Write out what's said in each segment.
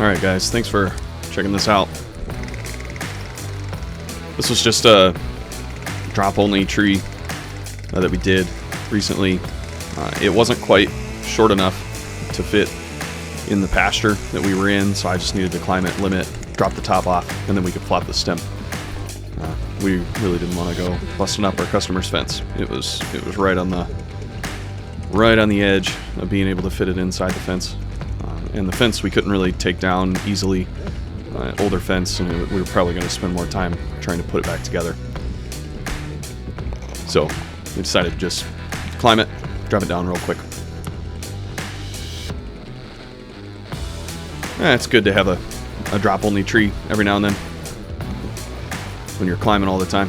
Alright guys, thanks for checking this out. This was just a drop-only tree that we did recently. It wasn't quite short enough to fit in the pasture that we were in, so I just needed to climb it, limit, drop the top off, and then we could flop the stem. We really didn't want to go busting up our customer's fence. It was right on the edge of being able to fit it inside the fence. And the fence we couldn't really take down easily. Older fence, and we were probably going to spend more time trying to put it back together. So we decided to just climb it, drop it down real quick. It's good to have a drop-only tree every now and then when you're climbing all the time.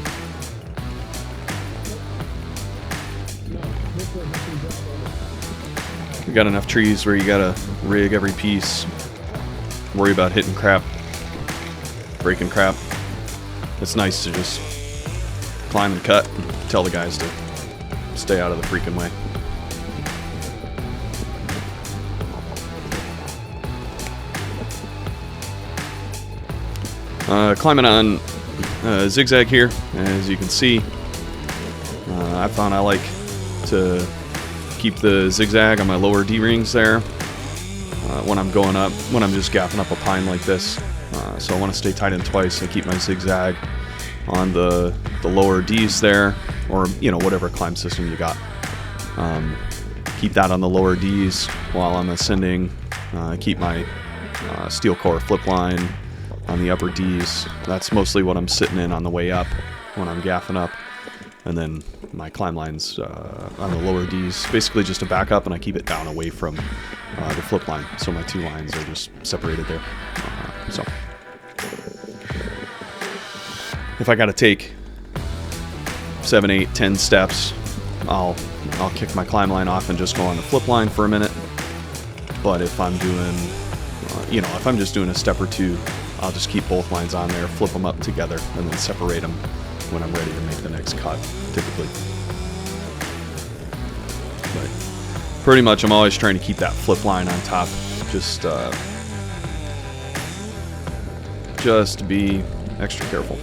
You got enough trees where you gotta rig every piece, worry about hitting crap, breaking crap. It's nice to just climb and cut and tell the guys to stay out of the freaking way. Climbing on zigzag here, as you can see. I found I like to keep the zigzag on my lower D-rings there when I'm going up, when I'm just gapping up a pine like this. So I want to stay tight in twice. I keep my zigzag on the lower D's there, or whatever climb system you got. Keep that on the lower D's while I'm ascending. Keep my steel core flip line on the upper D's. That's mostly what I'm sitting in on the way up when I'm gaffing up. And then my climb lines on the lower D's, basically just a back up, and I keep it down away from the flip line. So my two lines are just separated there. So if I got to take 7, 8, 10 steps, I'll kick my climb line off and just go on the flip line for a minute. But if I'm doing, if I'm just doing a step or two, I'll just keep both lines on there, flip them up together, and then separate them when I'm ready to make the next cut, typically. But pretty much I'm always trying to keep that flip line on top, just to be extra careful.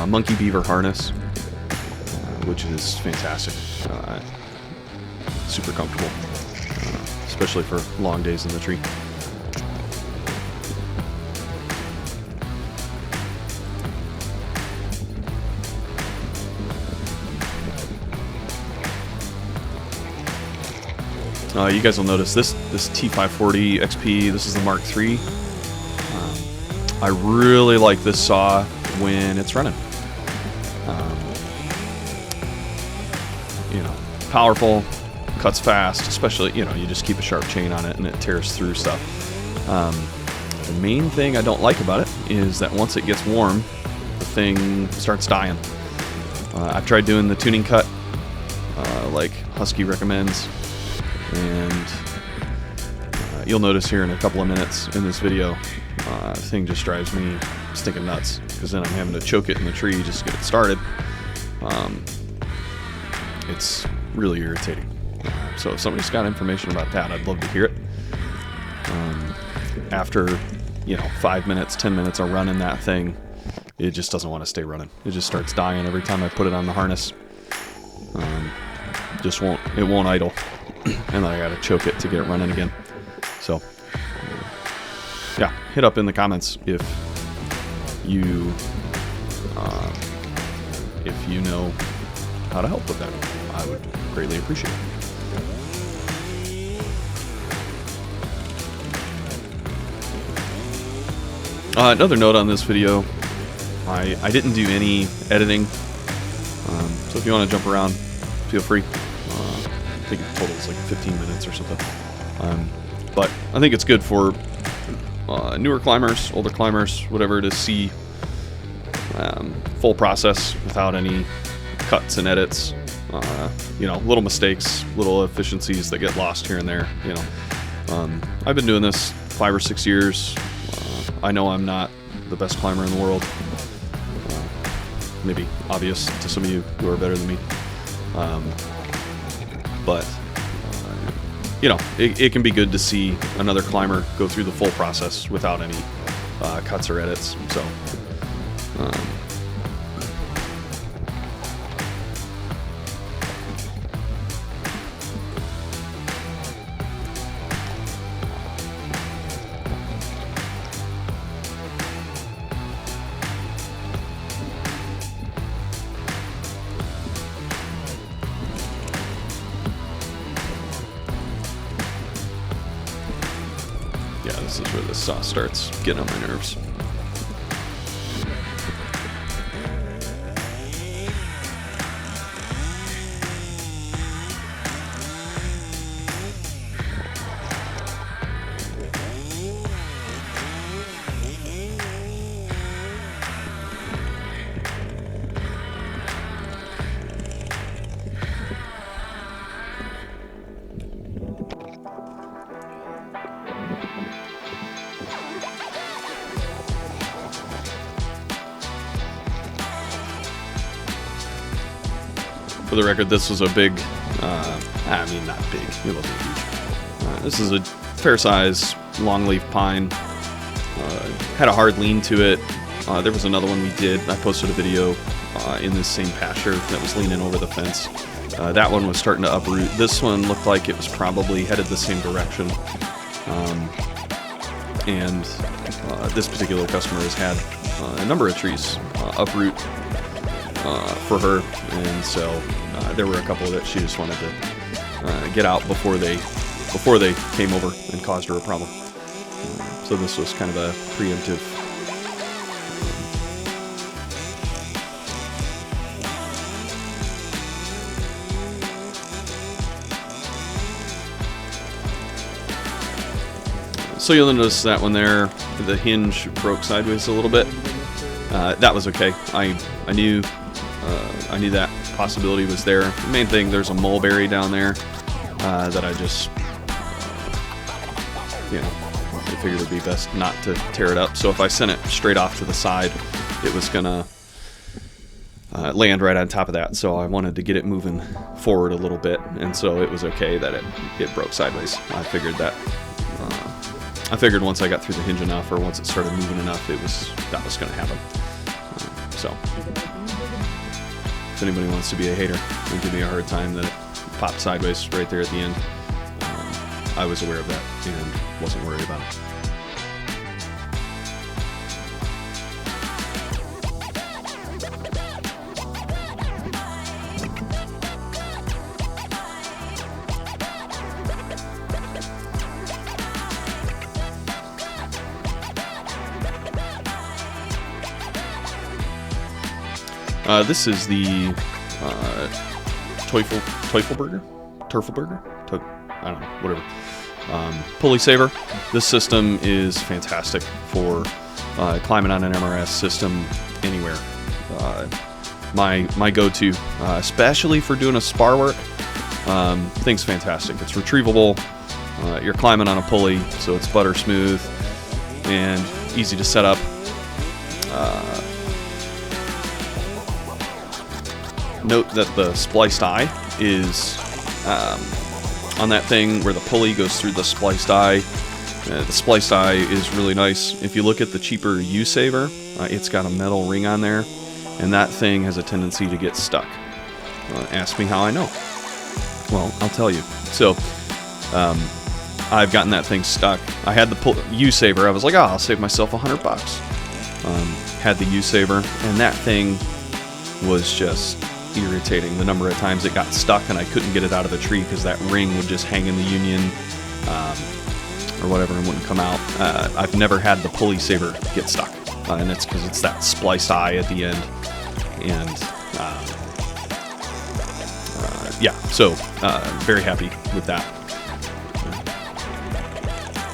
Monkey beaver harness, which is fantastic. Super comfortable, especially for long days in the tree. You guys will notice this T540 XP. This is the Mark III. I really like this saw when it's running. Powerful, cuts fast, especially, you just keep a sharp chain on it and it tears through stuff. The main thing I don't like about it is that once it gets warm, the thing starts dying. I've tried doing the tuning cut, like Husky recommends, and you'll notice here in a couple of minutes in this video, the thing just drives me stinking nuts, because then I'm having to choke it in the tree just to get it started. It's really irritating. So if somebody's got information about that, I'd love to hear it. After 5 minutes, 10 minutes of running that thing, it just doesn't want to stay running. It just starts dying every time I put it on the harness. It won't idle, and then I gotta choke it to get it running again. So yeah, hit up in the comments if you know how to help with that. I would greatly appreciate it. Another note on this video, I didn't do any editing, so if you want to jump around, feel free. I think it totals like 15 minutes or something. But I think it's good for newer climbers, older climbers, whatever, to see full process without any cuts and edits. Little mistakes, little efficiencies that get lost here and there. I've been doing this 5 or 6 years. I know I'm not the best climber in the world. maybe obvious to some of you who are better than me. But you know, it can be good to see another climber go through the full process without any cuts or edits. So, yeah, this is where the saw starts getting on my nerves. For the record, this was a big, I mean, not big, it wasn't huge. This is a fair size longleaf pine. Had a hard lean to it. There was another one we did. I posted a video in this same pasture that was leaning over the fence. That one was starting to uproot. This one looked like it was probably headed the same direction. And this particular customer has had a number of trees uproot for her, and so there were a couple that she just wanted to get out before they came over and caused her a problem. So this was kind of a preemptive. So you'll notice that one there, the hinge broke sideways a little bit. That was okay. I knew that possibility was there. The main thing, there's a mulberry down there that I just, you know, I figured it'd be best not to tear it up. So if I sent it straight off to the side, it was gonna land right on top of that. So I wanted to get it moving forward a little bit, and so it was okay that it broke sideways. I figured that. I figured once I got through the hinge enough, or once it started moving enough, that was going to happen. So, if anybody wants to be a hater and give me a hard time that it popped sideways right there at the end, I was aware of that and wasn't worried about it. This is the Teufelberger? I don't know, whatever. Pulley saver. This system is fantastic for climbing on an MRS system anywhere. My go-to, especially for doing a spar work. Thing's fantastic. It's retrievable. You're climbing on a pulley, so it's butter smooth and easy to set up. Note that the spliced eye is on that thing where the pulley goes through the spliced eye. The spliced eye is really nice. If you look at the cheaper U-Saver, it's got a metal ring on there, and that thing has a tendency to get stuck. Ask me how I know. Well, I'll tell you. So, I've gotten that thing stuck. I had the U-Saver. I was like, oh, I'll save myself $100. Had the U-Saver, and that thing was just irritating the number of times it got stuck and I couldn't get it out of the tree because that ring would just hang in the union or whatever and wouldn't come out. I've never had the pulley saver get stuck, and it's because it's that spliced eye at the end. And yeah, so very happy with that.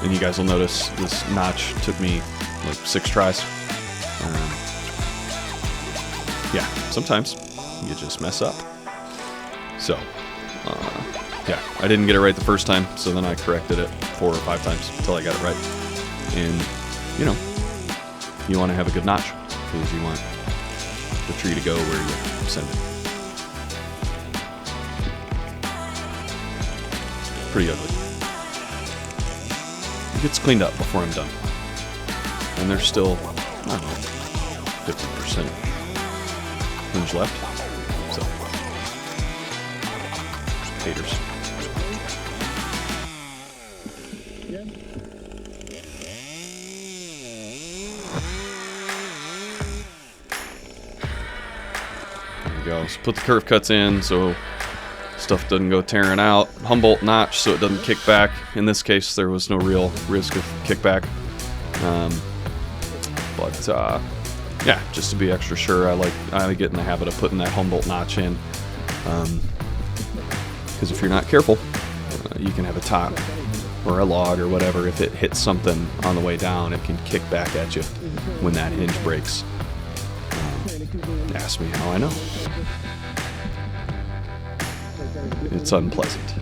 And you guys will notice this notch took me like 6 tries. Yeah, sometimes you just mess up. So, yeah, I didn't get it right the first time, so then I corrected it 4 or 5 times until I got it right. And, you know, you want to have a good notch, because you want the tree to go where you send it. Pretty ugly. It gets cleaned up before I'm done. And there's still, I don't know, 50% hinge left. So, just haters. There we go. So put the curve cuts in so stuff doesn't go tearing out. Humboldt notch so it doesn't kick back. In this case, there was no real risk of kickback. Yeah, just to be extra sure, I get in the habit of putting that Humboldt notch in. Because if you're not careful, you can have a top or a log or whatever. If it hits something on the way down, it can kick back at you when that hinge breaks. Ask me how I know. It's unpleasant.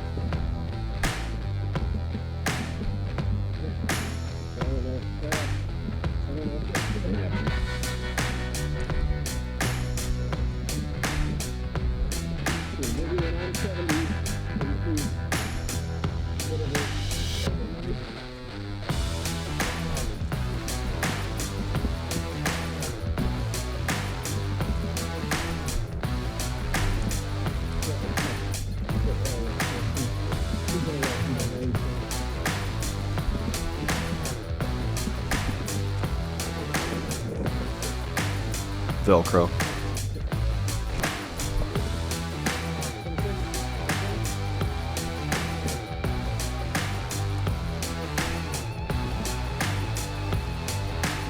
Velcro.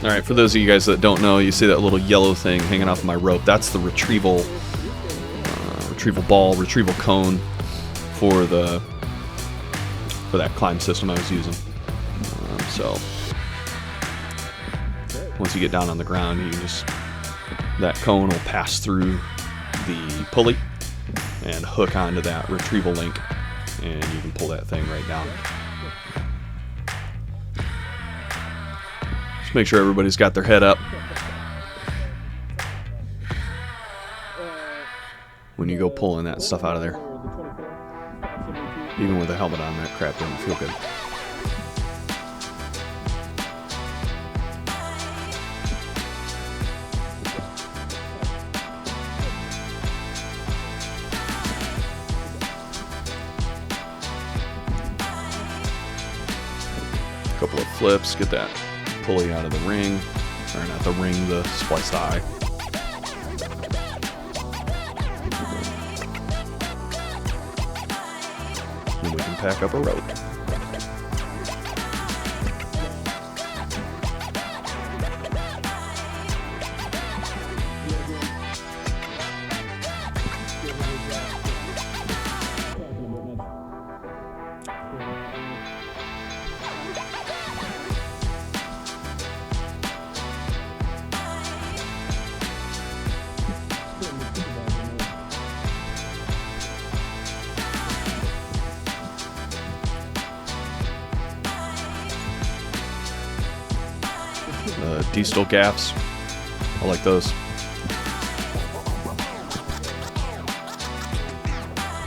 All right, for those of you guys that don't know, you see that little yellow thing hanging off my rope. That's the retrieval ball, retrieval cone for that climb system I was using. So once you get down on the ground, you just that cone will pass through the pulley and hook onto that retrieval link, and you can pull that thing right down. Just make sure everybody's got their head up when you go pulling that stuff out of there. Even with a helmet on, that crap doesn't feel good. Couple of flips, get that pulley out of the ring, or not the ring, the spliced eye. Then we can pack up a rope. Distal gaffs, I like those.